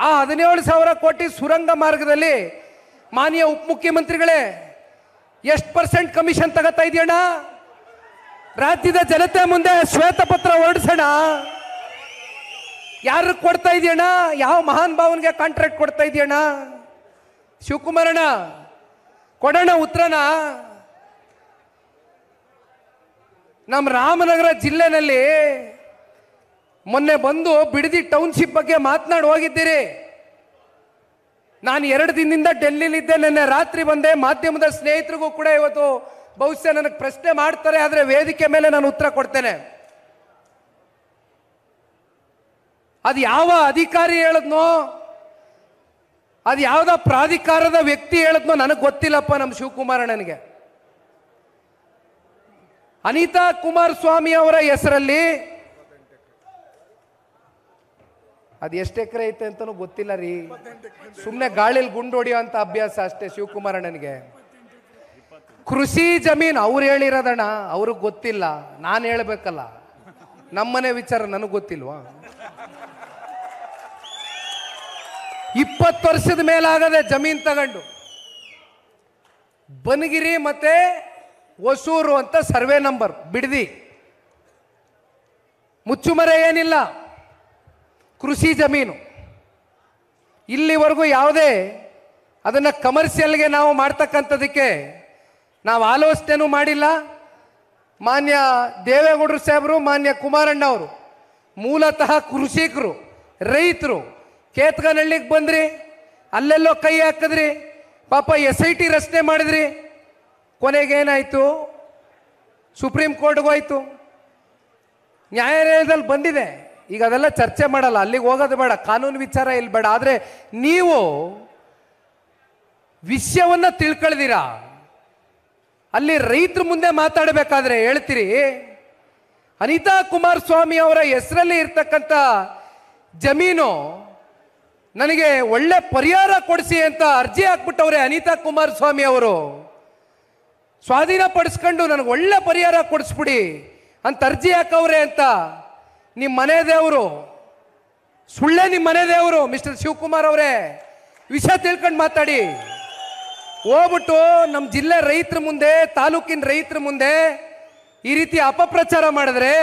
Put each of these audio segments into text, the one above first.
ಆ 17,000 ಕೋಟಿ ಸುರಂಗ ಮಾರ್ಗದಲ್ಲಿ ಮಾನ್ಯ ಉಪಮುಖ್ಯಮಂತ್ರಿಗಳೇ ಎಷ್ಟು % ಕಮಿಷನ್ ತಗೋತಾ ಇದೆಯಣ್ಣ? ರಾಜ್ಯದ ಜನತೆ ಮುಂದೆ ಶ್ವೇತಪತ್ರ ಹೊರಡಿಸೋಣ. ಯಾರು ಕೊಡ್ತಾ ಇದೆಯಣ್ಣ? ಯಾವ ಮಹಾನ್ ಭಾವನ್ಗೆ ಕಾಂಟ್ರಾಕ್ಟ್ ಕೊಡ್ತಾ ಇದೆಯಣ್ಣ? ಶಿವಕುಮಾರಣ್ಣ ಕೊಡೋಣ ಉತ್ತರನ. ನಮ್ಮ ರಾಮನಗರ ಜಿಲ್ಲೆನಲ್ಲಿ ಮೊನ್ನೆ ಬಂದು ಬಿಡದಿ ಟೌನ್ಶಿಪ್ ಬಗ್ಗೆ ಮಾತನಾಡಿ ಹೋಗಿದ್ದೀರಿ. ನಾನು 2 ದಿನದಿಂದ ಡೆಲ್ಲಿಲಿದ್ದೆ. ನಿನ್ನೆ ರಾತ್ರಿ ಬಂದೆ. ಮಾಧ್ಯಮದ ಸ್ನೇಹಿತರಿಗೂ ಕೂಡ ಇವತ್ತು ಬಹುಶಃ ನನಗೆ ಪ್ರಶ್ನೆ ಮಾಡ್ತಾರೆ, ಆದರೆ ವೇದಿಕೆ ಮೇಲೆ ನಾನು ಉತ್ತರ ಕೊಡ್ತೇನೆ. ಅದು ಯಾವ ಅಧಿಕಾರಿ ಹೇಳದ್ನೋ, ಅದು ಯಾವುದೋ ಪ್ರಾಧಿಕಾರದ ವ್ಯಕ್ತಿ ಹೇಳದ್ನೋ ನನಗೆ ಗೊತ್ತಿಲ್ಲಪ್ಪ. ನಮ್ಮ ಶಿವಕುಮಾರಣ್ಣನಿಗೆ ಅನಿತಾ ಕುಮಾರಸ್ವಾಮಿ ಅವರ ಹೆಸರಲ್ಲಿ ಅದು ಎಷ್ಟು ಎಕರೆ ಐತೆ ಅಂತನೂ ಗೊತ್ತಿಲ್ಲ ರೀ. ಸುಮ್ಮನೆ ಗಾಳಿಲಿ ಗುಂಡು ಹೊಡಿಯೋ ಅಂತ ಅಭ್ಯಾಸ ಅಷ್ಟೇ ಶಿವಕುಮಾರಣ್ಣನಿಗೆ. ಕೃಷಿ ಜಮೀನು ಅವ್ರು ಹೇಳಿರೋದಣ್ಣ, ಅವ್ರಿಗೆ ಗೊತ್ತಿಲ್ಲ. ನಾನು ಹೇಳ್ಬೇಕಲ್ಲ, ನಮ್ಮನೆ ವಿಚಾರ ನನಗೆ ಗೊತ್ತಿಲ್ವಾ? 20 ವರ್ಷದ ಮೇಲಾಗದೆ ಜಮೀನು ತಗೊಂಡು ಬನಗಿರಿ ಮತ್ತೆ ಹೊಸೂರು ಅಂತ ಸರ್ವೆ ನಂಬರ್ ಬಿಡದಿ, ಮುಚ್ಚುಮರೆ ಏನಿಲ್ಲ, ಕೃಷಿ ಜಮೀನು. ಇಲ್ಲಿವರೆಗೂ ಯಾವುದೇ ಅದನ್ನು ಕಮರ್ಷಿಯಲ್ಗೆ ನಾವು ಮಾಡ್ತಕ್ಕಂಥದಕ್ಕೆ ನಾವು ಆಲೋಚನೆನೂ ಮಾಡಿಲ್ಲ. ಮಾನ್ಯ ದೇವೇಗೌಡರು ಸಾಹೇಬರು, ಮಾನ್ಯ ಕುಮಾರಣ್ಣ ಅವರು ಮೂಲತಃ ಕೃಷಿಕರು, ರೈತರು. ಕೇತ್ಗನಹಳ್ಳಿಗೆ ಬಂದ್ರಿ, ಅಲ್ಲೆಲ್ಲೋ ಕೈ ಹಾಕಿದ್ರಿ, ಪಾಪ SIT ರಚನೆ ಮಾಡಿದ್ರಿ. ಕೊನೆಗೇನಾಯಿತು? ಸುಪ್ರೀಂ ಕೋರ್ಟ್ಗೆ ಹೋಯ್ತು, ನ್ಯಾಯಾಲಯದಲ್ಲಿ ಬಂದಿದೆ. ಈಗ ಅದೆಲ್ಲ ಚರ್ಚೆ ಮಾಡಲ್ಲ, ಅಲ್ಲಿಗೆ ಹೋಗೋದು ಬೇಡ, ಕಾನೂನು ವಿಚಾರ ಇಲ್ಲಿ ಬೇಡ. ಆದರೆ ನೀವು ವಿಷಯವನ್ನು ತಿಳ್ಕೊಳ್ದಿರಾ. ಅಲ್ಲಿ ರೈತರ ಮುಂದೆ ಮಾತಾಡಬೇಕಾದ್ರೆ ಹೇಳ್ತೀರಿ ಅನಿತಾ ಕುಮಾರಸ್ವಾಮಿ ಅವರ ಹೆಸರಲ್ಲಿ ಇರ್ತಕ್ಕಂಥ ಜಮೀನು ನನಗೆ ಒಳ್ಳೆ ಪರಿಹಾರ ಕೊಡಿಸಿ ಅಂತ ಅರ್ಜಿ ಹಾಕ್ಬಿಟ್ಟವ್ರೆ. ಅನಿತಾ ಕುಮಾರಸ್ವಾಮಿ ಅವರು ಸ್ವಾಧೀನಪಡಿಸ್ಕೊಂಡು ನನಗೆ ಒಳ್ಳೆ ಪರಿಹಾರ ಕೊಡಿಸ್ಬಿಡಿ ಅಂತ ಅರ್ಜಿ ಹಾಕವ್ರೆ ಅಂತ ನಿಮ್ಮ ಮನೆ ದೇವರು, ಸುಳ್ಳೆ ನಿಮ್ಮ ಮನೆ ದೇವರು ಮಿಸ್ಟರ್ ಶಿವಕುಮಾರ್ ಅವರೇ, ವಿಷಯ ತಿಳ್ಕೊಂಡು ಮಾತಾಡಿ. ಹೋಗ್ಬಿಟ್ಟು ನಮ್ಮ ಜಿಲ್ಲೆ ರೈತರ ಮುಂದೆ, ತಾಲೂಕಿನ ರೈತರ ಮುಂದೆ ಈ ರೀತಿ ಅಪಪ್ರಚಾರ ಮಾಡಿದ್ರೆ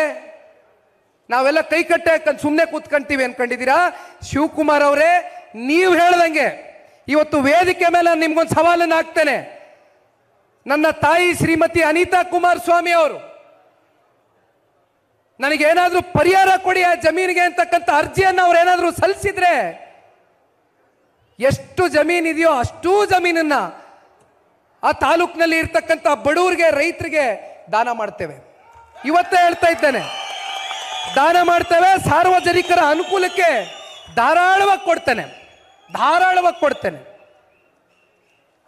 ನಾವೆಲ್ಲ ಕೈ ಕಟ್ಟೆ ಹಾಕೊಂಡು ಸುಮ್ಮನೆ ಕೂತ್ಕೊಂತೀವಿ ಅನ್ಕೊಂಡಿದ್ದೀರಾ? ಶಿವಕುಮಾರ್ ಅವರೇ, ನೀವು ಹೇಳ್ದಂಗೆ ಇವತ್ತು ವೇದಿಕೆ ಮೇಲೆ ನಿಮ್ಗೊಂದು ಸವಾಲನ್ನು ಹಾಕ್ತೇನೆ. ನನ್ನ ತಾಯಿ ಶ್ರೀಮತಿ ಅನಿತಾ ಕುಮಾರಸ್ವಾಮಿ ಅವರು ನನಗೇನಾದ್ರೂ ಪರಿಹಾರ ಕೊಡಿ ಆ ಜಮೀನಿಗೆ ಅಂತಕ್ಕಂಥ ಅರ್ಜಿಯನ್ನು ಅವ್ರು ಏನಾದರೂ ಸಲ್ಲಿಸಿದ್ರೆ ಎಷ್ಟು ಜಮೀನಿದೆಯೋ ಅಷ್ಟೂ ಜಮೀನನ್ನ ಆ ತಾಲೂಕಿನಲ್ಲಿ ಇರ್ತಕ್ಕಂಥ ಬಡವರಿಗೆ, ರೈತರಿಗೆ ದಾನ ಮಾಡ್ತೇವೆ. ಇವತ್ತೇ ಹೇಳ್ತಾ ಇದ್ದೇನೆ, ದಾನ ಮಾಡ್ತೇವೆ. ಸಾರ್ವಜನಿಕರ ಅನುಕೂಲಕ್ಕೆ ಧಾರಾಳವಾಗಿ ಕೊಡ್ತೇನೆ.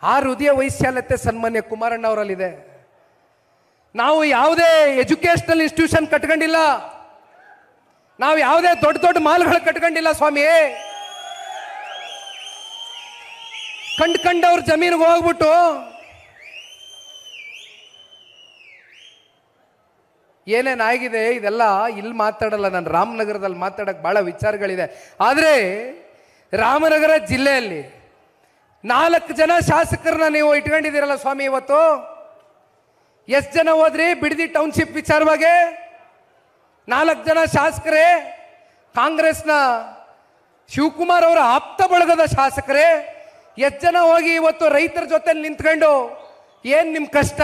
ಆ ಹೃದಯ ವೈಶಾಲ್ಯತೆ ಸನ್ಮಾನ್ಯ ಕುಮಾರಣ್ಣ ಅವರಲ್ಲಿದೆ. ನಾವು ಯಾವುದೇ ಎಜುಕೇಶನಲ್ ಇನ್ಸ್ಟಿಟ್ಯೂಷನ್ ಕಟ್ಕೊಂಡಿಲ್ಲ, ನಾವು ಯಾವುದೇ ದೊಡ್ಡ ದೊಡ್ಡ ಮಾಲ್ಗಳು ಕಟ್ಕೊಂಡಿಲ್ಲ ಸ್ವಾಮಿ. ಕಂಡವ್ರ ಜಮೀನಿಗೆ ಹೋಗ್ಬಿಟ್ಟು ಏನೇನಾಗಿದೆ ಇದೆಲ್ಲ ಇಲ್ಲಿ ಮಾತಾಡಲ್ಲ. ನಾನು ರಾಮನಗರದಲ್ಲಿ ಮಾತಾಡಕ್ಕೆ ಬಹಳ ವಿಚಾರಗಳಿದೆ. ಆದರೆ ರಾಮನಗರ ಜಿಲ್ಲೆಯಲ್ಲಿ 4 ಜನ ಶಾಸಕರನ್ನ ನೀವು ಇಟ್ಕೊಂಡಿದ್ದೀರಲ್ಲ ಸ್ವಾಮಿ. ಇವತ್ತು ಎಷ್ಟು ಜನ ಹೋದ್ರಿ ಬಿಡದಿ ಟೌನ್ಶಿಪ್ ವಿಚಾರವಾಗಿ? 4 ಜನ ಶಾಸಕರೇ, ಕಾಂಗ್ರೆಸ್ನ ಶಿವಕುಮಾರ್ ಅವರ ಆಪ್ತ ಬಳಗದ ಶಾಸಕರೇ. ಎಷ್ಟು ಜನ ಹೋಗಿ ಇವತ್ತು ರೈತರ ಜೊತೆ ನಿಂತ್ಕೊಂಡು ಏನು ನಿಮ್ಮ ಕಷ್ಟ,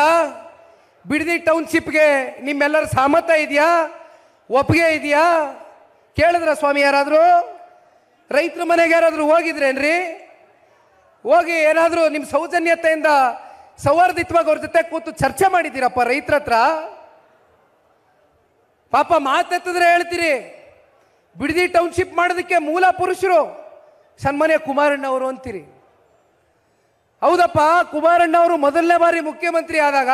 ಬಿಡದಿ ಟೌನ್ಶಿಪ್ಗೆ ನಿಮ್ಮೆಲ್ಲರ ಸಹಮತ ಇದೆಯಾ, ಒಪ್ಪಿಗೆ ಇದೆಯಾ ಕೇಳಿದ್ರ ಸ್ವಾಮಿ? ಯಾರಾದರೂ ರೈತರ ಮನೆಗೆ ಯಾರಾದರೂ ಹೋಗಿದ್ರೇನ್ರಿ? ಹೋಗಿ ಏನಾದರೂ ನಿಮ್ಮ ಸೌಜನ್ಯತೆಯಿಂದ ಸೌಹಾರ್ದಿತವಾಗಿ ಅವ್ರ ಜೊತೆ ಕೂತು ಚರ್ಚೆ ಮಾಡಿದ್ದೀರಪ್ಪ ರೈತರ ಹತ್ರ? ಪಾಪ ಮಾತೆತ್ತಿದ್ರೆ ಹೇಳ್ತೀರಿ ಬಿಡದಿ ಟೌನ್ಶಿಪ್ ಮಾಡೋದಕ್ಕೆ ಮೂಲ ಪುರುಷರು ಸನ್ಮಾನ್ಯ ಕುಮಾರಣ್ಣ ಅವರು ಅಂತೀರಿ. ಹೌದಪ್ಪ, ಕುಮಾರಣ್ಣ ಅವರು ಮೊದಲನೇ ಬಾರಿ ಮುಖ್ಯಮಂತ್ರಿ ಆದಾಗ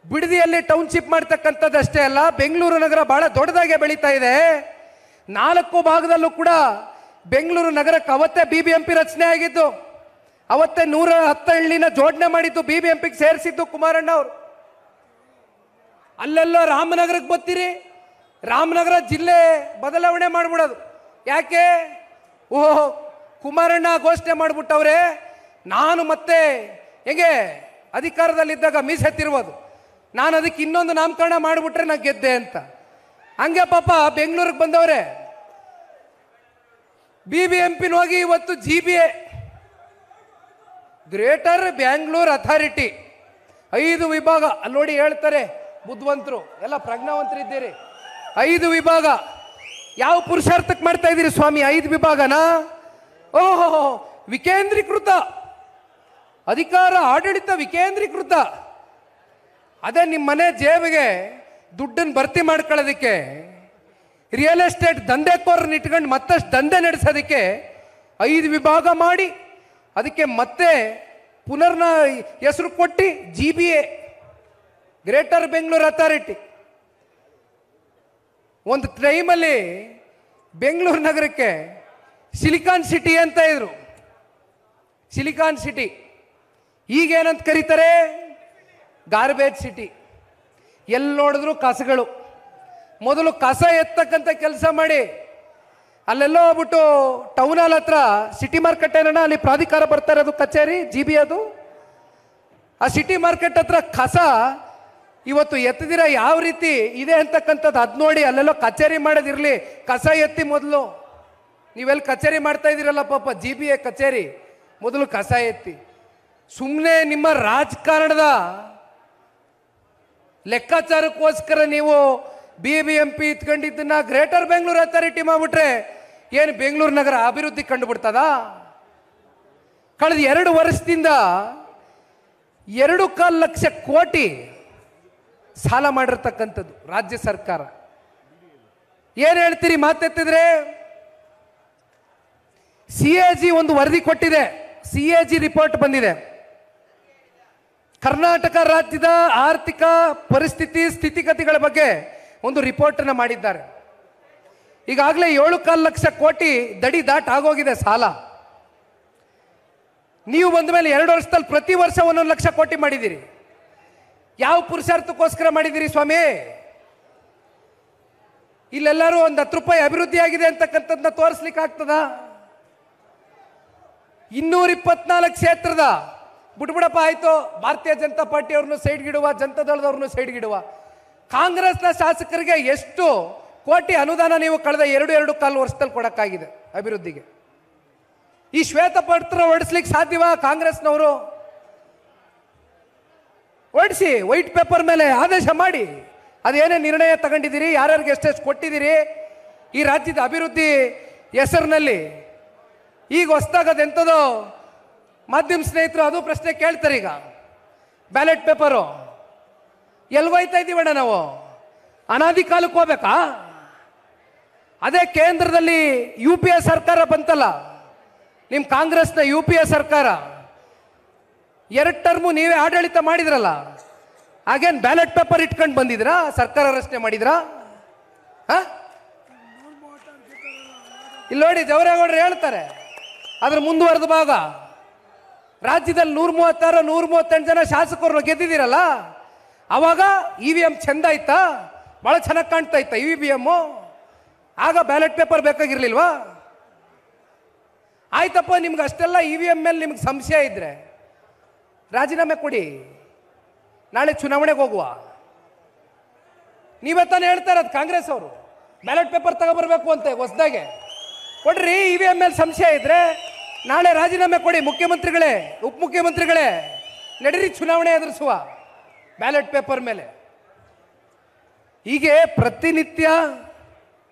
ಬಿಡದಿಯಲ್ಲಿ ಟೌನ್ಶಿಪ್ ಮಾಡ್ತಕ್ಕಂಥದ್ದಷ್ಟೇ ಅಲ್ಲ, ಬೆಂಗಳೂರು ನಗರ ಬಹಳ ದೊಡ್ಡದಾಗೆ ಬೆಳೀತಾ ಇದೆ. 4 ಭಾಗದಲ್ಲೂ ಕೂಡ ಬೆಂಗಳೂರು ನಗರಕ್ಕೆ ಅವತ್ತೇ BBMP ರಚನೆ ಆಗಿದ್ದು, ಅವತ್ತೇ 110 ಹಳ್ಳಿನ ಜೋಡಣೆ ಮಾಡಿದ್ದು, BBMPಗೆ ಸೇರಿಸಿದ್ದು ಕುಮಾರಣ್ಣ ಅವರು. ಅಲ್ಲೆಲ್ಲೋ ರಾಮನಗರಕ್ಕೆ ಬರ್ತೀರಿ, ರಾಮನಗರ ಜಿಲ್ಲೆ ಬದಲಾವಣೆ ಮಾಡ್ಬಿಡೋದು. ಯಾಕೆ? ಓಹೋ, ಕುಮಾರಣ್ಣ ಘೋಷಣೆ ಮಾಡಿಬಿಟ್ಟವ್ರೆ, ನಾನು ಮತ್ತೆ ಹೇಗೆ ಅಧಿಕಾರದಲ್ಲಿದ್ದಾಗ ಮೀಸೆತ್ತಿರ್ಬೋದು, ನಾನು ಅದಕ್ಕೆ ಇನ್ನೊಂದು ನಾಮಕರಣ ಮಾಡಿಬಿಟ್ರೆ ನಾ ಗೆದ್ದೆ ಅಂತ. ಹಂಗೆ ಪಾಪ ಬೆಂಗಳೂರಿಗೆ ಬಂದವ್ರೆ, BBMP ಹೋಗಿ ಇವತ್ತು GBA ಗ್ರೇಟರ್ ಬ್ಯಾಂಗ್ಳೂರ್ ಅಥಾರಿಟಿ 5 ವಿಭಾಗ. ಅಲ್ಲಿ ನೋಡಿ ಹೇಳ್ತಾರೆ, ಬುದ್ಧಿವಂತರು ಎಲ್ಲ ಪ್ರಜ್ಞಾವಂತರಿದ್ದೀರಿ. 5 ವಿಭಾಗ ಯಾವ ಪುರುಷಾರ್ಥಕ್ಕೆ ಮಾಡ್ತಾ ಇದ್ದೀರಿ ಸ್ವಾಮಿ? 5 ವಿಭಾಗನಾ? ಓಹೋ, ವಿಕೇಂದ್ರೀಕೃತ ಅಧಿಕಾರ, ಆಡಳಿತ ವಿಕೇಂದ್ರೀಕೃತ. ಅದೇ ನಿಮ್ಮ ಮನೆ ಜೇಬಿಗೆ ದುಡ್ಡನ್ನು ಭರ್ತಿ ಮಾಡ್ಕೊಳ್ಳೋದಕ್ಕೆ, ರಿಯಲ್ ಎಸ್ಟೇಟ್ ದಂಧೆಕೋರನ್ನ ಇಟ್ಕೊಂಡು ಮತ್ತಷ್ಟು ದಂಧೆ ನಡೆಸೋದಕ್ಕೆ 5 ವಿಭಾಗ ಮಾಡಿ, ಅದಕ್ಕೆ ಮತ್ತೆ ಪುನರ್ನ ಹೆಸರು ಕೊಟ್ಟು GBA ಗ್ರೇಟರ್ ಬೆಂಗಳೂರು ಅಥಾರಿಟಿ. ಒಂದು ಟೈಮಲ್ಲಿ ಬೆಂಗಳೂರು ನಗರಕ್ಕೆ ಸಿಲಿಕಾನ್ ಸಿಟಿ ಅಂತ ಇದ್ರು, ಸಿಲಿಕಾನ್ ಸಿಟಿ. ಈಗೇನಂತ ಕರೀತಾರೆ? Garbage city. ಎಲ್ಲಿ ನೋಡಿದ್ರು ಕಸಗಳು. ಮೊದಲು ಕಸ ಎತ್ತಕ್ಕಂಥ ಕೆಲಸ ಮಾಡಿ ಅಲ್ಲೆಲ್ಲೋ ಹೋಗ್ಬಿಟ್ಟು ಟೌನ್ ಹಾಲ್ ಹತ್ರ ಸಿಟಿ ಮಾರ್ಕೆಟ್ ಏನಣ್ಣ, ಅಲ್ಲಿ ಪ್ರಾಧಿಕಾರ ಬರ್ತಾರೆ, ಅದು ಕಚೇರಿ GB ಅದು. ಆ ಸಿಟಿ ಮಾರ್ಕೆಟ್ ಹತ್ರ ಕಸ ಇವತ್ತು ಎತ್ತದಿರ ಯಾವ ರೀತಿ ಇದೆ ಅಂತಕ್ಕಂಥದ್ದು ಅದು ನೋಡಿ ಅಲ್ಲೆಲ್ಲೋ ಕಚೇರಿ ಮಾಡೋದಿರಲಿ, ಕಸ ಎತ್ತಿ ಮೊದಲು. ನೀವೆಲ್ಲಿ ಕಚೇರಿ ಮಾಡ್ತಾ ಇದ್ದೀರಲ್ಲ ಪಾಪ, GBA ಕಚೇರಿ, ಮೊದಲು ಕಸ ಎತ್ತಿ. ಸುಮ್ಮನೆ ನಿಮ್ಮ ರಾಜಕಾರಣದ ಲೆಕ್ಕಾಚಾರಕ್ಕೋಸ್ಕರ ನೀವು BBMP ಇತ್ಕೊಂಡಿದ್ದನ್ನ ಗ್ರೇಟರ್ ಬೆಂಗಳೂರು ಅಥಾರಿಟಿ ಮಾಡಿಬಿಟ್ರೆ ಏನು ಬೆಂಗಳೂರು ನಗರ ಅಭಿವೃದ್ಧಿ ಕಂಡುಬಿಡ್ತದ? ಕಳೆದ 2 ವರ್ಷದಿಂದ 2.25 ಲಕ್ಷ ಕೋಟಿ ಸಾಲ ಮಾಡಿರ್ತಕ್ಕಂಥದ್ದು ರಾಜ್ಯ ಸರ್ಕಾರ. ಏನು ಹೇಳ್ತೀರಿ ಮಾತೆತ್ತಿದ್ರೆ? CAG ಒಂದು ವರದಿ ಕೊಟ್ಟಿದೆ, CAG ರಿಪೋರ್ಟ್ ಬಂದಿದೆ. ಕರ್ನಾಟಕ ರಾಜ್ಯದ ಆರ್ಥಿಕ ಪರಿಸ್ಥಿತಿ ಸ್ಥಿತಿಗತಿಗಳ ಬಗ್ಗೆ ಒಂದು ರಿಪೋರ್ಟ್ ಅನ್ನು ಮಾಡಿದ್ದಾರೆ. ಈಗಾಗಲೇ 7.25 ಲಕ್ಷ ಕೋಟಿ ದಡಿ ದಾಟ್ ಆಗೋಗಿದೆ ಸಾಲ. ನೀವು ಬಂದ ಮೇಲೆ 2 ವರ್ಷದಲ್ಲಿ ಪ್ರತಿ ವರ್ಷ 1 ಲಕ್ಷ ಕೋಟಿ ಮಾಡಿದ್ದೀರಿ. ಯಾವ ಪುರುಷಾರ್ಥಕ್ಕೋಸ್ಕರ ಮಾಡಿದ್ದೀರಿ ಸ್ವಾಮಿ? ಇಲ್ಲೆಲ್ಲರೂ ಒಂದು 10 ರೂಪಾಯಿ ಅಭಿವೃದ್ಧಿ ಆಗಿದೆ ಅಂತಕ್ಕಂಥದ್ದನ್ನ ತೋರಿಸ್ಲಿಕ್ಕೆ ಆಗ್ತದ? 224 ಕ್ಷೇತ್ರದ ಬಿಟ್ಬಿಡಪ್ಪ, ಆಯ್ತು, ಭಾರತೀಯ ಜನತಾ ಪಾರ್ಟಿಯವ್ರನ್ನು ಸೈಡ್ಗಿಡುವ, ಜನತಾ ದಳದವ್ರನ್ನು ಸೈಡ್ಗಿಡುವ. ಕಾಂಗ್ರೆಸ್ನ ಶಾಸಕರಿಗೆ ಎಷ್ಟು ಕೋಟಿ ಅನುದಾನ ನೀವು ಕಳೆದ 2.25 ವರ್ಷದಲ್ಲಿ ಕೊಡಕ್ಕಾಗಿದೆ ಅಭಿವೃದ್ಧಿಗೆ? ಈ ಶ್ವೇತಪತ್ರ ಹೊರಡಿಸ್ಲಿಕ್ಕೆ ಸಾಧ್ಯವಾ? ಕಾಂಗ್ರೆಸ್ನವರು ಹೊರಡಿಸಿ, ವೈಟ್ ಪೇಪರ್ ಮೇಲೆ ಆದೇಶ ಮಾಡಿ, ಅದೇನೇ ನಿರ್ಣಯ ತಗೊಂಡಿದ್ದೀರಿ, ಯಾರ್ಯಾರಿಗೆ ಎಷ್ಟೆಷ್ಟು ಕೊಟ್ಟಿದ್ದೀರಿ ಈ ರಾಜ್ಯದ ಅಭಿವೃದ್ಧಿ ಹೆಸರಿನಲ್ಲಿ. ಈಗ ಹೊಸ್ದಾಗದು ಎಂಥದೋ ಮಾಧ್ಯಮ ಸ್ನೇಹಿತರು ಅದು ಪ್ರಶ್ನೆ ಕೇಳ್ತಾರೆ. ಈಗ ಬ್ಯಾಲೆಟ್ ಪೇಪರು ಎಲ್ಗೋಯ್ತಾ ಇದ್ದೀವಣ್ಣ ನಾವು? ಅನಾದಿ ಕಾಲಕ್ಕೆ ಹೋಗ್ಬೇಕಾ? ಅದೇ ಕೇಂದ್ರದಲ್ಲಿ UPA ಸರ್ಕಾರ ಬಂತಲ್ಲ, ನಿಮ್ಮ ಕಾಂಗ್ರೆಸ್ನ UPA ಸರ್ಕಾರ, 2 ಟರ್ಮು ನೀವೇ ಆಡಳಿತ ಮಾಡಿದ್ರಲ್ಲ, ಹಾಗೇನು ಬ್ಯಾಲೆಟ್ ಪೇಪರ್ ಇಟ್ಕೊಂಡು ಬಂದಿದ್ರಾ? ಸರ್ಕಾರ ರಚನೆ ಮಾಡಿದ್ರಾ? ಇಲ್ಲಿ ನೋಡಿ, ಜವರೇಗೌಡರು ಹೇಳ್ತಾರೆ, ಅದ್ರ ಮುಂದುವರೆದ ಭಾಗ ರಾಜ್ಯದಲ್ಲಿ 136 138 ಜನ ಶಾಸಕರನ್ನು ಗೆದ್ದಿದ್ದೀರಲ್ಲ, ಅವಾಗ EVM ಚಂದ ಆಯ್ತಾ? ಭಾಳ ಚೆನ್ನಾಗಿ ಕಾಣ್ತಾ ಇತ್ತ EVM? ಆಗ ಬ್ಯಾಲೆಟ್ ಪೇಪರ್ ಬೇಕಾಗಿರ್ಲಿಲ್ವಾ? ಆಯ್ತಪ್ಪ, ನಿಮ್ಗೆ ಅಷ್ಟೆಲ್ಲ EVM ಮೇಲೆ ನಿಮ್ಗೆ ಸಂಶಯ ಇದ್ರೆ ರಾಜೀನಾಮೆ ಕೊಡಿ, ನಾಳೆ ಚುನಾವಣೆಗೆ ಹೋಗುವ. ನೀವೇ ತಾನೇ ಹೇಳ್ತಾ ಇರೋದು ಕಾಂಗ್ರೆಸ್ ಅವರು, ಬ್ಯಾಲೆಟ್ ಪೇಪರ್ ತಗೊಬರ್ಬೇಕು ಅಂತ ಹೊಸದಾಗೆ. ಕೊಡ್ರಿ, EVM ಮೇಲೆ ಸಂಶಯ ಇದ್ರೆ ನಾಳೆ ರಾಜೀನಾಮೆ ಕೊಡಿ. ಮುಖ್ಯಮಂತ್ರಿಗಳೇ, ಉಪಮುಖ್ಯಮಂತ್ರಿಗಳೇ, ನಡೀರಿ ಚುನಾವಣೆ ಎದುರಿಸುವ ಬ್ಯಾಲೆಟ್ ಪೇಪರ್ ಮೇಲೆ. ಹೀಗೆ ಪ್ರತಿನಿತ್ಯ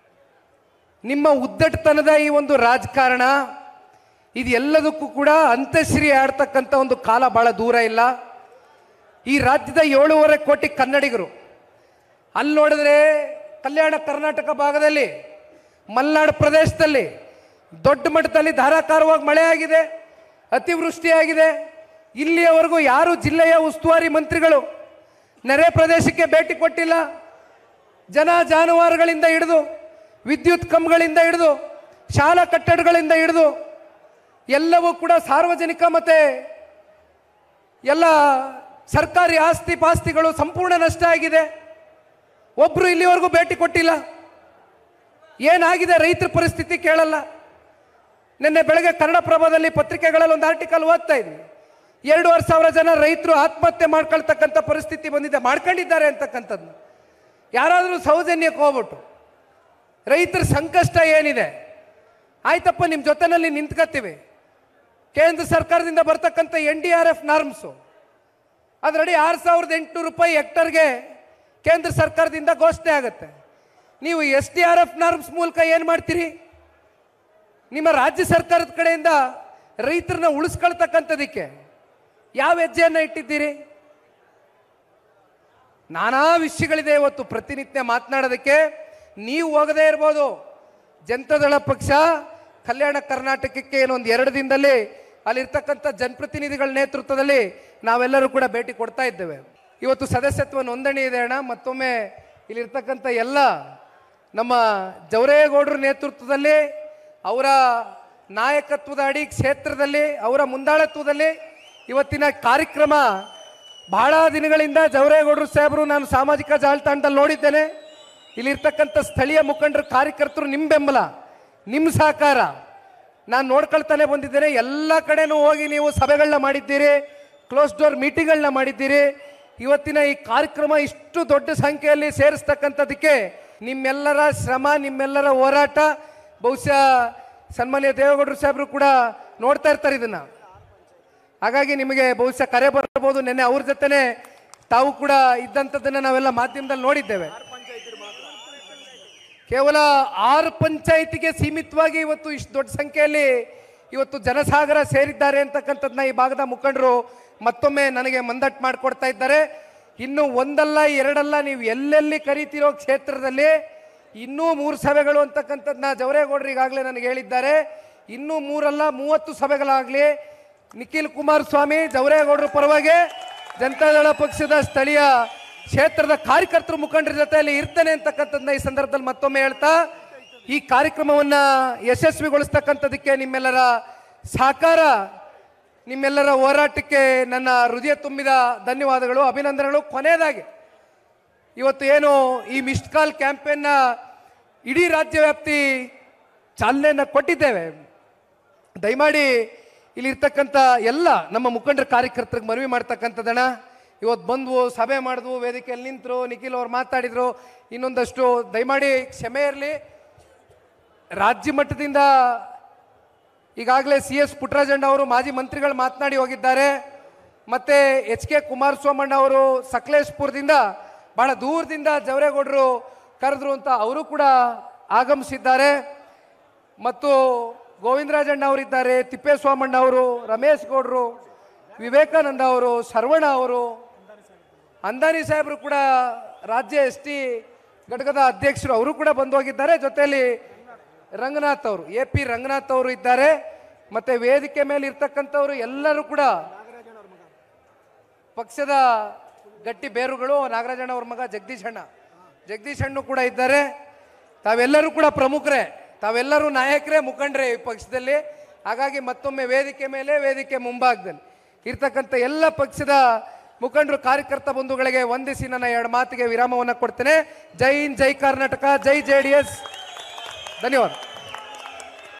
ನಿಮ್ಮ ಉದ್ದಟತನದ ಈ ಒಂದು ರಾಜಕಾರಣ, ಇದು ಎಲ್ಲದಕ್ಕೂ ಕೂಡ ಅಂತ್ಯಶ್ರೀ ಆಡ್ತಕ್ಕಂಥ ಒಂದು ಕಾಲ ಬಹಳ ದೂರ ಇಲ್ಲ. ಈ ರಾಜ್ಯದ 7.5 ಕೋಟಿ ಕನ್ನಡಿಗರು, ಅಲ್ಲಿ ನೋಡಿದ್ರೆ ಕಲ್ಯಾಣ ಕರ್ನಾಟಕ ಭಾಗದಲ್ಲಿ, ಮಲೆನಾಡು ಪ್ರದೇಶದಲ್ಲಿ ದೊಡ್ಡ ಮಟ್ಟದಲ್ಲಿ ಧಾರಾಕಾರವಾಗಿ ಮಳೆ ಆಗಿದೆ, ಅತಿವೃಷ್ಟಿಯಾಗಿದೆ. ಇಲ್ಲಿಯವರೆಗೂ ಯಾರು ಜಿಲ್ಲೆಯ ಉಸ್ತುವಾರಿ ಮಂತ್ರಿಗಳು ನೆರೆ ಪ್ರದೇಶಕ್ಕೆ ಭೇಟಿ ಕೊಟ್ಟಿಲ್ಲ. ಜನ ಜಾನುವಾರುಗಳಿಂದ ಹಿಡಿದು, ವಿದ್ಯುತ್ ಕಂಬಗಳಿಂದ ಹಿಡಿದು, ಶಾಲಾ ಕಟ್ಟಡಗಳಿಂದ ಹಿಡಿದು ಎಲ್ಲವೂ ಕೂಡ ಸಾರ್ವಜನಿಕ ಮತ್ತೆ ಎಲ್ಲ ಸರ್ಕಾರಿ ಆಸ್ತಿ ಪಾಸ್ತಿಗಳು ಸಂಪೂರ್ಣ ನಷ್ಟ ಆಗಿದೆ. ಒಬ್ರು ಇಲ್ಲಿವರೆಗೂ ಭೇಟಿ ಕೊಟ್ಟಿಲ್ಲ. ಏನಾಗಿದೆ ರೈತರ ಪರಿಸ್ಥಿತಿ ಕೇಳಲ್ಲ. ನಿನ್ನೆ ಬೆಳಗ್ಗೆ ಕನ್ನಡಪ್ರಭದಲ್ಲಿ ಪತ್ರಿಕೆಗಳಲ್ಲಿ ಒಂದು ಆರ್ಟಿಕಲ್ ಓದ್ತಾ ಇದ್ವಿ. 2,500 ಜನ ರೈತರು ಆತ್ಮಹತ್ಯೆ ಮಾಡ್ಕೊಳ್ತಕ್ಕಂಥ ಪರಿಸ್ಥಿತಿ ಬಂದಿದೆ, ಮಾಡ್ಕೊಂಡಿದ್ದಾರೆ ಅಂತಕ್ಕಂಥದ್ದು. ಯಾರಾದರೂ ಸೌಜನ್ಯಕ್ಕೆ ಹೋಗ್ಬಿಟ್ಟು ರೈತರ ಸಂಕಷ್ಟ ಏನಿದೆ, ಆಯ್ತಪ್ಪ ನಿಮ್ಮ ಜೊತೆನಲ್ಲಿ ನಿಂತ್ಕೊತೀವಿ, ಕೇಂದ್ರ ಸರ್ಕಾರದಿಂದ ಬರ್ತಕ್ಕಂಥ NDRF ನಾರ್ಮ್ಸು ಅದರಡಿ 6,800 ರೂಪಾಯಿ ಹೆಕ್ಟರ್ಗೆ ಕೇಂದ್ರ ಸರ್ಕಾರದಿಂದ ಘೋಷಣೆ ಆಗುತ್ತೆ. ನೀವು SDRF ನಾರ್ಮ್ಸ್ ಮೂಲಕ ಏನು ಮಾಡ್ತೀರಿ? ನಿಮ್ಮ ರಾಜ್ಯ ಸರ್ಕಾರದ ಕಡೆಯಿಂದ ರೈತರನ್ನ ಉಳಿಸ್ಕೊಳ್ತಕ್ಕಂಥದಕ್ಕೆ ಯಾವ ಹೆಜ್ಜೆಯನ್ನು ಇಟ್ಟಿದ್ದೀರಿ? ನಾನಾ ವಿಷಯಗಳಿದೆ ಇವತ್ತು ಪ್ರತಿನಿತ್ಯ ಮಾತನಾಡೋದಕ್ಕೆ. ನೀವು ಹೋಗದೇ ಇರ್ಬೋದು, ಜನತಾದಳ ಪಕ್ಷ ಕಲ್ಯಾಣ ಕರ್ನಾಟಕಕ್ಕೆ ಏನೊಂದು 2 ದಿನದಲ್ಲಿ ಅಲ್ಲಿರ್ತಕ್ಕಂಥ ಜನಪ್ರತಿನಿಧಿಗಳ ನೇತೃತ್ವದಲ್ಲಿ ನಾವೆಲ್ಲರೂ ಕೂಡ ಭೇಟಿ ಕೊಡ್ತಾ ಇದ್ದೇವೆ. ಇವತ್ತು ಸದಸ್ಯತ್ವ ನೋಂದಣಿ ಇದೆ ಅಣ್ಣ. ಮತ್ತೊಮ್ಮೆ ಇಲ್ಲಿರ್ತಕ್ಕಂಥ ಎಲ್ಲ ನಮ್ಮ ಜವರೇಗೌಡರ ನೇತೃತ್ವದಲ್ಲಿ, ಅವರ ನಾಯಕತ್ವದ ಅಡಿ ಕ್ಷೇತ್ರದಲ್ಲಿ, ಅವರ ಮುಂದಾಳತ್ವದಲ್ಲಿ ಇವತ್ತಿನ ಕಾರ್ಯಕ್ರಮ ಬಹಳ ದಿನಗಳಿಂದ ಜವರೇಗೌಡರು ಸಾಹೇಬರು ನಾನು ಸಾಮಾಜಿಕ ಜಾಲತಾಣದಲ್ಲಿ ನೋಡಿದ್ದೇನೆ. ಇಲ್ಲಿರ್ತಕ್ಕಂಥ ಸ್ಥಳೀಯ ಮುಖಂಡರು, ಕಾರ್ಯಕರ್ತರು, ನಿಮ್ಮ ಬೆಂಬಲ, ನಿಮ್ಮ ಸಹಕಾರ ನಾನು ನೋಡ್ಕೊಳ್ತಾನೆ ಬಂದಿದ್ದೇನೆ. ಎಲ್ಲ ಕಡೆನೂ ಹೋಗಿ ನೀವು ಸಭೆಗಳನ್ನ ಮಾಡಿದ್ದೀರಿ, ಕ್ಲೋಸ್ ಡೋರ್ ಮೀಟಿಂಗ್ಗಳನ್ನ ಮಾಡಿದ್ದೀರಿ. ಇವತ್ತಿನ ಈ ಕಾರ್ಯಕ್ರಮ ಇಷ್ಟು ದೊಡ್ಡ ಸಂಖ್ಯೆಯಲ್ಲಿ ಸೇರಿಸ್ತಕ್ಕಂಥದ್ದಕ್ಕೆ ನಿಮ್ಮೆಲ್ಲರ ಶ್ರಮ, ನಿಮ್ಮೆಲ್ಲರ ಹೋರಾಟ, ಬಹುಶಃ ಸನ್ಮಾನ್ಯ ದೇವೇಗೌಡರು ಸಾಹೇಬರು ಕೂಡ ನೋಡ್ತಾ ಇರ್ತಾರೆ ಇದನ್ನ. ಹಾಗಾಗಿ ನಿಮಗೆ ಬಹುಶಃ ಕರೆ ಬರ್ಬೋದು. ನೆನ್ನೆ ಅವ್ರ ಜೊತೆನೆ ತಾವು ಕೂಡ ಇದ್ದಂಥದ್ದನ್ನು ನಾವೆಲ್ಲ ಮಾಧ್ಯಮದಲ್ಲಿ ನೋಡಿದ್ದೇವೆ. ಕೇವಲ 6 ಪಂಚಾಯಿತಿಗೆ ಸೀಮಿತವಾಗಿ ಇವತ್ತು ಇಷ್ಟು ದೊಡ್ಡ ಸಂಖ್ಯೆಯಲ್ಲಿ ಇವತ್ತು ಜನಸಾಗರ ಸೇರಿದ್ದಾರೆ ಅಂತಕ್ಕಂಥದ್ದನ್ನ ಈ ಭಾಗದ ಮುಖಂಡರು ಮತ್ತೊಮ್ಮೆ ನನಗೆ ಮಂದಟ್ಟು ಮಾಡಿಕೊಡ್ತಾ ಇದ್ದಾರೆ. ಇನ್ನು ಒಂದಲ್ಲ ಎರಡಲ್ಲ, ನೀವು ಎಲ್ಲೆಲ್ಲಿ ಕರೀತಿರೋ ಕ್ಷೇತ್ರದಲ್ಲಿ ಇನ್ನೂ 3 ಸಭೆಗಳು ಅಂತಕ್ಕಂಥದ್ದನ್ನ ಜವರೇಗೌಡರು ಈಗಾಗಲೇ ನನಗೆ ಹೇಳಿದ್ದಾರೆ. ಇನ್ನೂ 3 ಅಲ್ಲ 30 ಸಭೆಗಳಾಗಲಿ ನಿಖಿಲ್ ಕುಮಾರಸ್ವಾಮಿ ಜವರೇಗೌಡರ ಪರವಾಗಿ ಜನತಾದಳ ಪಕ್ಷದ ಸ್ಥಳೀಯ ಕ್ಷೇತ್ರದ ಕಾರ್ಯಕರ್ತರು ಮುಖಂಡರ ಜೊತೆಯಲ್ಲಿ ಇರ್ತೇನೆ ಅಂತಕ್ಕಂಥದ್ದನ್ನ ಈ ಸಂದರ್ಭದಲ್ಲಿ ಮತ್ತೊಮ್ಮೆ ಹೇಳ್ತಾ, ಈ ಕಾರ್ಯಕ್ರಮವನ್ನು ಯಶಸ್ವಿಗೊಳಿಸ್ತಕ್ಕಂಥದಕ್ಕೆ ನಿಮ್ಮೆಲ್ಲರ ಸಹಕಾರ, ನಿಮ್ಮೆಲ್ಲರ ಹೋರಾಟಕ್ಕೆ ನನ್ನ ಹೃದಯ ತುಂಬಿದ ಧನ್ಯವಾದಗಳು, ಅಭಿನಂದನೆಗಳು. ಕೊನೆಯದಾಗಿ ಇವತ್ತು ಏನು ಈ ಮಿಸ್ಡ್ ಕಾಲ್ ಕ್ಯಾಂಪೇನ್ನ ಇಡೀ ರಾಜ್ಯವ್ಯಾಪ್ತಿ ಚಾಲನೆಯನ್ನು ಕೊಟ್ಟಿದ್ದೇವೆ. ದಯಮಾಡಿ ಇಲ್ಲಿರ್ತಕ್ಕಂಥ ಎಲ್ಲ ನಮ್ಮ ಮುಖಂಡರ ಕಾರ್ಯಕರ್ತರಿಗೆ ಮನವಿ ಮಾಡ್ತಕ್ಕಂಥದ್ದಣ್ಣ, ಇವತ್ತು ಬಂದ್ವು, ಸಭೆ ಮಾಡಿದ್ವು, ವೇದಿಕೆಯಲ್ಲಿ ನಿಂತರು, ನಿಖಿಲ್ ಅವ್ರು ಮಾತಾಡಿದರು, ಇನ್ನೊಂದಷ್ಟು ದಯಮಾಡಿ ಕ್ಷಮೆ ಇರಲಿ. ರಾಜ್ಯ ಮಟ್ಟದಿಂದ ಈಗಾಗಲೇ CS ಪುಟ್ಟರಾಜಣ್ಣ ಅವರು ಮಾಜಿ ಮಂತ್ರಿಗಳು ಮಾತನಾಡಿ ಹೋಗಿದ್ದಾರೆ. ಮತ್ತು HK ಕುಮಾರಸ್ವಾಮಣ್ಣ ಅವರು ಸಕಲೇಶ್ಪುರದಿಂದ ಬಹಳ ದೂರದಿಂದ ಜವರೇಗೌಡರು ಕರೆದ್ರು ಅಂತ ಅವರು ಕೂಡ ಆಗಮಿಸಿದ್ದಾರೆ. ಮತ್ತು ಗೋವಿಂದರಾಜಣ್ಣ ಅವರಿದ್ದಾರೆ, ತಿಪ್ಪೇಸ್ವಾಮಣ್ಣ ಅವರು, ರಮೇಶ್ ಗೌಡರು, ವಿವೇಕಾನಂದ ಅವರು, ಶರವಣ ಅವರು, ಅಂದಾನಿ ಸಾಹೇಬರು ಕೂಡ ರಾಜ್ಯ ST ಘಟಕದ ಅಧ್ಯಕ್ಷರು, ಅವರು ಕೂಡ ಬಂದು ಹೋಗಿದ್ದಾರೆ. ಜೊತೆಯಲ್ಲಿ ರಂಗನಾಥ್ ಅವರು, AP ರಂಗನಾಥ್ ಅವರು ಇದ್ದಾರೆ. ಮತ್ತೆ ವೇದಿಕೆ ಮೇಲೆ ಇರ್ತಕ್ಕಂಥವ್ರು ಎಲ್ಲರೂ ಕೂಡ ಪಕ್ಷದ ಗಟ್ಟಿ ಬೇರುಗಳು. ನಾಗರಾಜಣ್ಣ ಅವ್ರ ಮಗ ಜಗದೀಶ್ ಅಣ್ಣ ಕೂಡ ಇದ್ದಾರೆ. ತಾವೆಲ್ಲರೂ ಕೂಡ ಪ್ರಮುಖರೇ, ತಾವೆಲ್ಲರೂ ನಾಯಕರೇ, ಮುಖಂಡರೇ ಈ ಪಕ್ಷದಲ್ಲಿ. ಹಾಗಾಗಿ ಮತ್ತೊಮ್ಮೆ ವೇದಿಕೆ ಮೇಲೆ, ವೇದಿಕೆ ಮುಂಭಾಗದಲ್ಲಿ ಇರ್ತಕ್ಕಂಥ ಎಲ್ಲ ಪಕ್ಷದ ಮುಖಂಡರು, ಕಾರ್ಯಕರ್ತ ಬಂಧುಗಳಿಗೆ ವಂದಿಸಿ ನನ್ನ 2 ಮಾತಿಗೆ ವಿರಾಮವನ್ನು ಕೊಡ್ತೇನೆ. ಜೈ ಹಿಂದ್, ಜೈ ಕರ್ನಾಟಕ, ಜೈ JDS. ಧನ್ಯವಾದ.